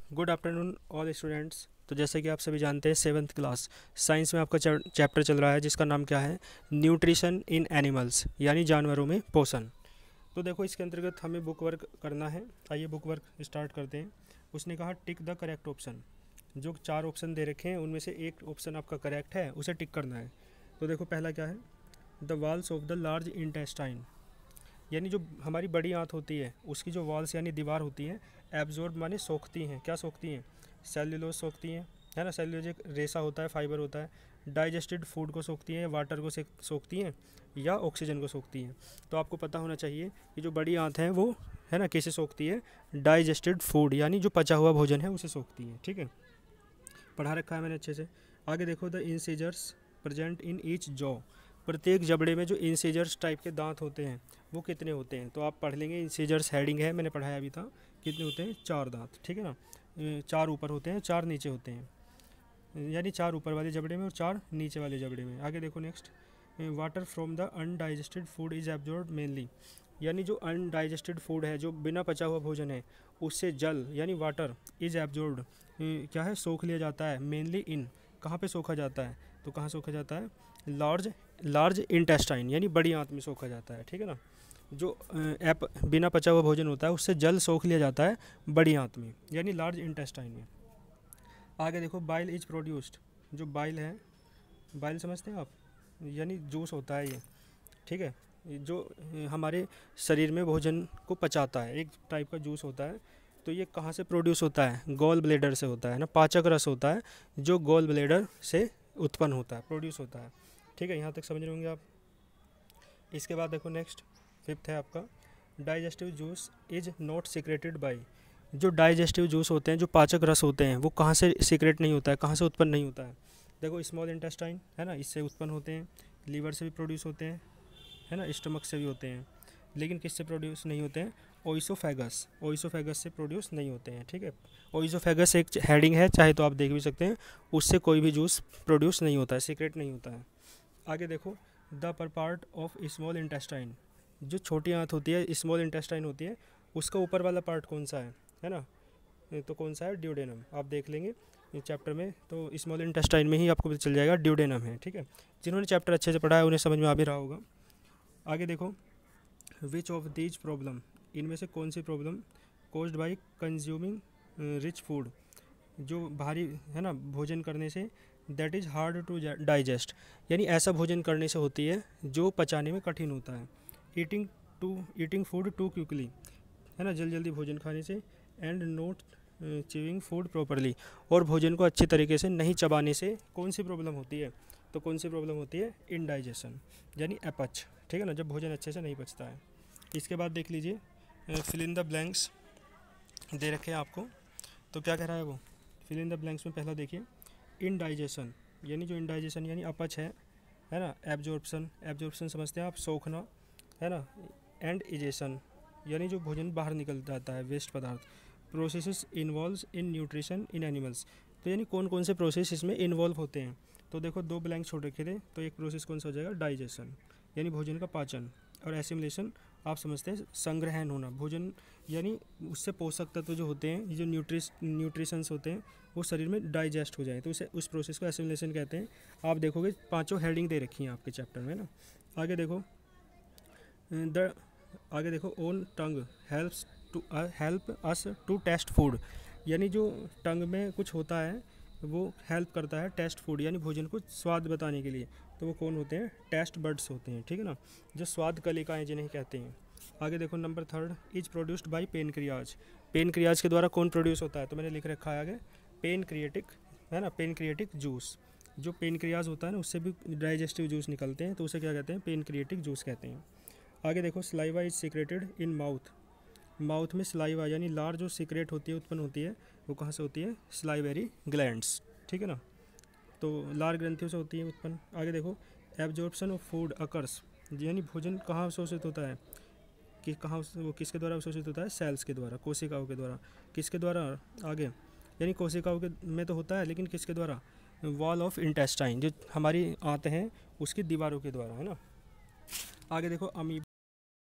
Good afternoon all students. तो जैसे कि आप सभी जानते हैं, सेवन्थ क्लास साइंस में आपका चैप्टर चल रहा है जिसका नाम क्या है, न्यूट्रिशन इन एनिमल्स, यानी जानवरों में पोषण। तो देखो, इसके अंतर्गत हमें बुक वर्क करना है। आइए बुक वर्क स्टार्ट करते हैं। उसने कहा टिक द करेक्ट ऑप्शन। जो 4 ऑप्शन दे रखे हैं उनमें से एक ऑप्शन आपका करेक्ट है, उसे टिक करना है। तो देखो, पहला क्या है, the walls of the large intestine, यानी जो हमारी बड़ी आंत होती है उसकी जो वॉल्स यानी दीवार होती है, एब्जॉर्ब माने सोखती हैं। क्या सोखती हैं? सेल्यूलोज सोखती हैं, है ना। सेल्यूलोज एक रेसा होता है, फाइबर होता है। डाइजेस्टेड फूड को सोखती हैं, वाटर को सोखती हैं, या ऑक्सीजन को सोखती हैं। तो आपको पता होना चाहिए कि जो बड़ी आंत है वो, है ना, किसे सोखती है? डाइजेस्टेड फूड, यानी जो पचा हुआ भोजन है उसे सोखती है। ठीक है, पढ़ा रखा है मैंने अच्छे से। आगे देखो, the incisors present in each jaw, प्रत्येक जबड़े में जो इंसीजर्स टाइप के दांत होते हैं वो कितने होते हैं? तो आप पढ़ लेंगे, इंसीजर्स हेडिंग है, मैंने पढ़ाया अभी था। कितने होते हैं? 4 दांत। ठीक है ना, 4 ऊपर होते हैं, 4 नीचे होते हैं, यानी 4 ऊपर वाले जबड़े में और 4 नीचे वाले जबड़े में। आगे देखो next, water from the undigested food is absorb mainly, यानी जो अनडाइजेस्टेड फूड है, जो बिना पचा हुआ भोजन है, उससे जल यानी वाटर इज एब्जॉर्ब्ड, क्या है, सोख लिया जाता है। मेनली इन, कहाँ पे सोखा जाता है? तो कहाँ सोखा जाता है? लार्ज इंटेस्टाइन, यानी बड़ी आंत में सोखा जाता है। ठीक है ना, जो बिना पचा हुआ भोजन होता है उससे जल सोख लिया जाता है बड़ी आंत में, यानी लार्ज इंटेस्टाइन में। आगे देखो, बाइल इज प्रोड्यूस्ड, जो बाइल है, बाइल समझते हैं आप, यानी जूस होता है ये। ठीक है, जो हमारे शरीर में भोजन को पचाता है, एक टाइप का जूस होता है। तो ये कहाँ से प्रोड्यूस होता है? गॉल ब्लेडर से होता है ना, पाचक रस होता है जो गॉल ब्लेडर से उत्पन्न होता है, प्रोड्यूस होता है। ठीक है, यहाँ तक समझ रहे होंगे आप। इसके बाद देखो नेक्स्ट, फिफ्थ है आपका, digestive juice is not secreted by, जो डाइजेस्टिव जूस होते हैं, जो पाचक रस होते हैं, वो कहाँ से सीक्रेट नहीं होता है, कहाँ से उत्पन्न नहीं होता है? देखो, स्मॉल इंटेस्टाइन है ना, इससे उत्पन्न होते हैं। लीवर से भी प्रोड्यूस होते हैं, है ना, स्टमक से भी होते हैं। लेकिन किससे प्रोड्यूस नहीं होते हैं? ओइसोफेगस, ओइसोफेगस से प्रोड्यूस नहीं होते हैं। ठीक है, ओइसोफेगस एक हेडिंग है, चाहे तो आप देख भी सकते हैं। उससे कोई भी जूस प्रोड्यूस नहीं होता है, सीक्रेट नहीं होता है। आगे देखो, the upper part of small intestine, जो छोटी आंत होती है, स्मॉल इंटेस्टाइन होती है, उसका ऊपर वाला पार्ट कौन सा है ना? तो कौन सा है? ड्यूडेनम। आप देख लेंगे इस चैप्टर में, तो स्मॉल इंटेस्टाइन में ही आपको पता चल जाएगा ड्यूडेनम है। ठीक है, जिन्होंने चैप्टर अच्छे से पढ़ा है उन्हें समझ में आ भी रहा होगा। आगे देखो, विच ऑफ दीज प्रॉब्लम, इनमें से कौन सी problem caused by consuming rich food, जो भारी है ना भोजन करने से, that is hard to digest, यानी ऐसा भोजन करने से होती है जो पचाने में कठिन होता है। ईटिंग फूड टू क्विकली, है ना, जल्दी जल्दी भोजन खाने से। And note chewing food properly, और भोजन को अच्छी तरीके से नहीं चबाने से कौन सी प्रॉब्लम होती है? तो कौन सी प्रॉब्लम होती है? इनडाइजेशन, यानी अपच। ठीक है ना, जब भोजन अच्छे से नहीं पचता है। इसके बाद देख लीजिए, फिल इन द ब्लैंक्स दे रखे हैं आपको। तो क्या कह रहा है वो? फिल इन द ब्लैंक्स में पहला देखिए, इनडाइजेशन, यानी जो इनडाइजेशन यानी अपच है ना। एब्जॉर्प्शन, एब्जॉर्प्शन समझते हैं आप, सोखना, है ना। एंड इजेशन, यानी जो भोजन बाहर निकल जाता है, वेस्ट पदार्थ। Processes involves in nutrition in animals, तो यानी कौन कौन से प्रोसेस इसमें इन्वॉल्व होते हैं? तो देखो, 2 ब्लैंक छोड़ रखे थे, तो एक प्रोसेस कौन सा हो जाएगा? डाइजेशन, यानी भोजन का पाचन। और एसिमिलेशन आप समझते हैं संग्रहण होना, भोजन यानी उससे पोषक तत्व जो होते हैं, ये जो न्यूट्रिशंस होते हैं, वो शरीर में डाइजेस्ट हो जाए, तो उस प्रोसेस को एसिमिलेशन कहते हैं। आप देखोगे 5 हेडिंग दे रखी हैं आपके चैप्टर में ना। आगे देखो, द आगे देखो, own tongue help us to taste food, यानी जो टंग में कुछ होता है वो हेल्प करता है टेस्ट फूड, यानी भोजन को स्वाद बताने के लिए। तो वो कौन होते हैं? टेस्ट बर्ड्स होते हैं। ठीक है ना, जो स्वाद कलिकाएँ जिन्हें कहते हैं। आगे देखो, number 3 is produced by pancreas, pancreas के द्वारा कौन प्रोड्यूस होता है? तो मैंने लिख रखा है आगे, पेनक्रिएटिक, है ना, पेनक्रिएटिक जूस। जो पेनक्रियाज होता है ना, उससे भी डाइजेस्टिव जूस निकलते हैं, तो उसे क्या कहते हैं? पेनक्रिएटिक जूस कहते हैं। आगे देखो, saliva is secreted in mouth, mouth में सलाइवा यानी लार जो सीक्रेट होती है, उत्पन्न होती है, वो कहाँ से होती है? सलाइवेरी ग्लैंड्स। ठीक है ना, तो लार ग्रंथियों से होती है उत्पन्न। आगे देखो, एब्जॉर्प्शन ऑफ फूड अकर्स, यानी भोजन कहाँ अवशोषित होता है? कि कहाँ वो किसके द्वारा अवशोषित होता है? सेल्स के द्वारा, कोशिकाओं के द्वारा। किसके द्वारा? आगे, यानी कोशिकाओं के में तो होता है, लेकिन किसके द्वारा? वॉल ऑफ इंटेस्टाइन, जो हमारी आंत हैं उसकी दीवारों के द्वारा, है ना। आगे देखो,